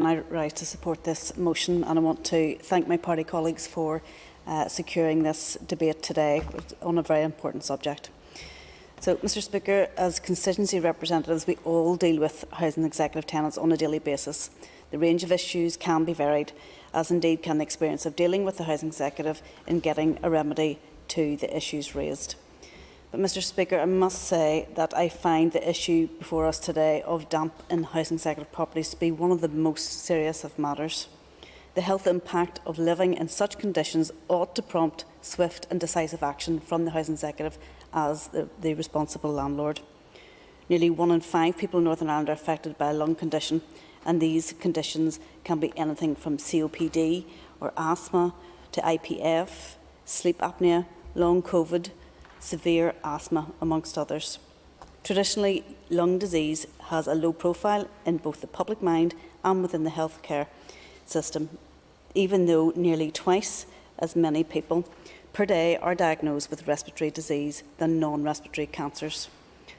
I rise to support this motion, and I want to thank my party colleagues for securing this debate today on a very important subject. So, Mr Speaker, as constituency representatives, we all deal with housing executive tenants on a daily basis. The range of issues can be varied, as indeed can the experience of dealing with the housing executive in getting a remedy to the issues raised. But, Mr Speaker, I must say that I find the issue before us today of damp in housing executive properties to be one of the most serious of matters. The health impact of living in such conditions ought to prompt swift and decisive action from the housing executive as the responsible landlord. Nearly 1 in 5 people in Northern Ireland are affected by a lung condition, and these conditions can be anything from COPD or asthma to IPF, sleep apnea, long COVID, severe asthma, amongst others. Traditionally, lung disease has a low profile in both the public mind and within the healthcare system, even though nearly twice as many people per day are diagnosed with respiratory disease than non-respiratory cancers.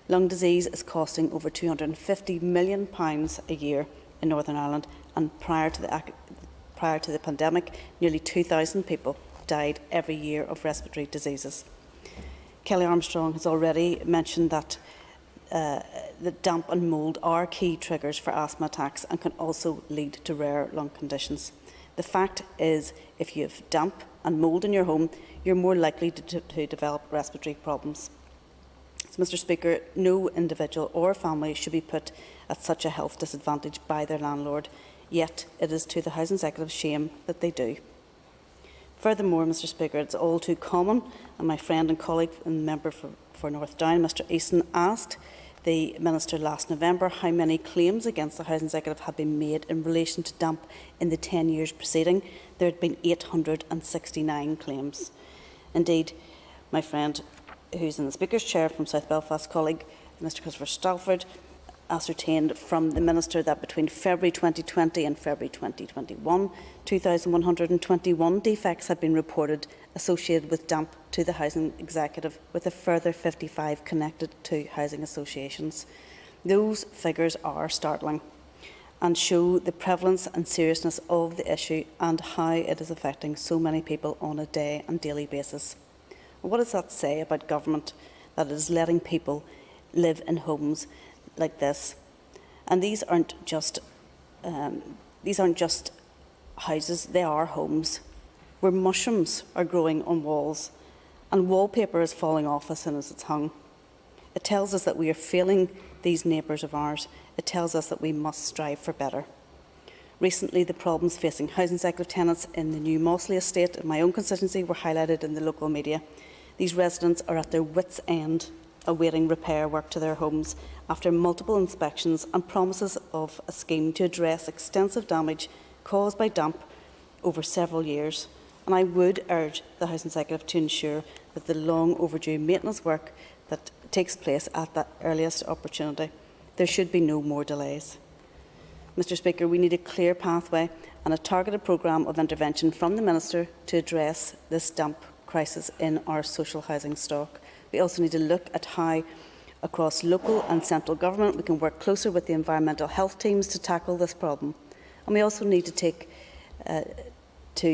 Lung disease is costing over £250 million a year in Northern Ireland, and prior to the pandemic, nearly 2,000 people died every year of respiratory diseases. Kelly Armstrong has already mentioned that the damp and mould are key triggers for asthma attacks and can also lead to rare lung conditions. The fact is, if you have damp and mould in your home, you're more likely to develop respiratory problems. So, Mr Speaker, no individual or family should be put at such a health disadvantage by their landlord, yet it is to the housing executive's shame that they do. Furthermore, Mr Speaker, it's all too common, and my friend and colleague and member for North Down, Mr Easton, asked the Minister last November how many claims against the housing executive had been made in relation to damp in the 10 years preceding. There had been 869 claims. Indeed, my friend, who's in the Speaker's chair from South Belfast, colleague Mr Christopher Stalford, ascertained from the Minister that between February 2020 and February 2021, 2,121 defects had been reported associated with damp to the housing executive, with a further 55 connected to housing associations. Those figures are startling and show the prevalence and seriousness of the issue and how it is affecting so many people on a day and daily basis. What does that say about government, that it is letting people live in homes like this? And these aren't just houses, they are homes where mushrooms are growing on walls and wallpaper is falling off as soon as it's hung. It tells us that we are failing these neighbours of ours. It tells us that we must strive for better. Recently, the problems facing housing executive tenants in the new Mossley estate in my own constituency were highlighted in the local media. These residents are at their wits' end, awaiting repair work to their homes after multiple inspections and promises of a scheme to address extensive damage caused by damp over several years. And I would urge the housing executive to ensure that the long overdue maintenance work that takes place at that earliest opportunity. There should be no more delays. Mr Speaker, we need a clear pathway and a targeted programme of intervention from the Minister to address this damp crisis in our social housing stock. We also need to look at how, across local and central government, we can work closer with the environmental health teams to tackle this problem. And we also need to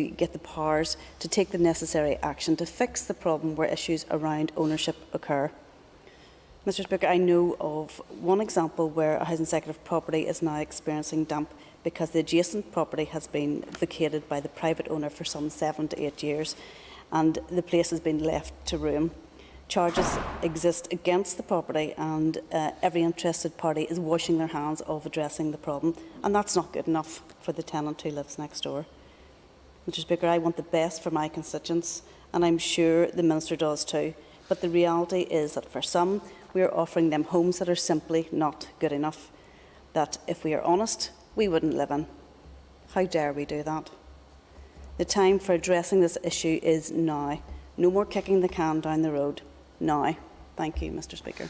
get the powers to take the necessary action to fix the problem where issues around ownership occur. Mr Speaker, I know of one example where a housing executive property is now experiencing damp because the adjacent property has been vacated by the private owner for some 7 to 8 years, and the place has been left to ruin. Charges exist against the property, and every interested party is washing their hands of addressing the problem, and that's not good enough for the tenant who lives next door. Mr Speaker, I want the best for my constituents, and I'm sure the Minister does too, but the reality is that for some, we are offering them homes that are simply not good enough, that, if we are honest, we wouldn't live in. How dare we do that? The time for addressing this issue is now. No more kicking the can down the road. Now. Thank you, Mr Speaker.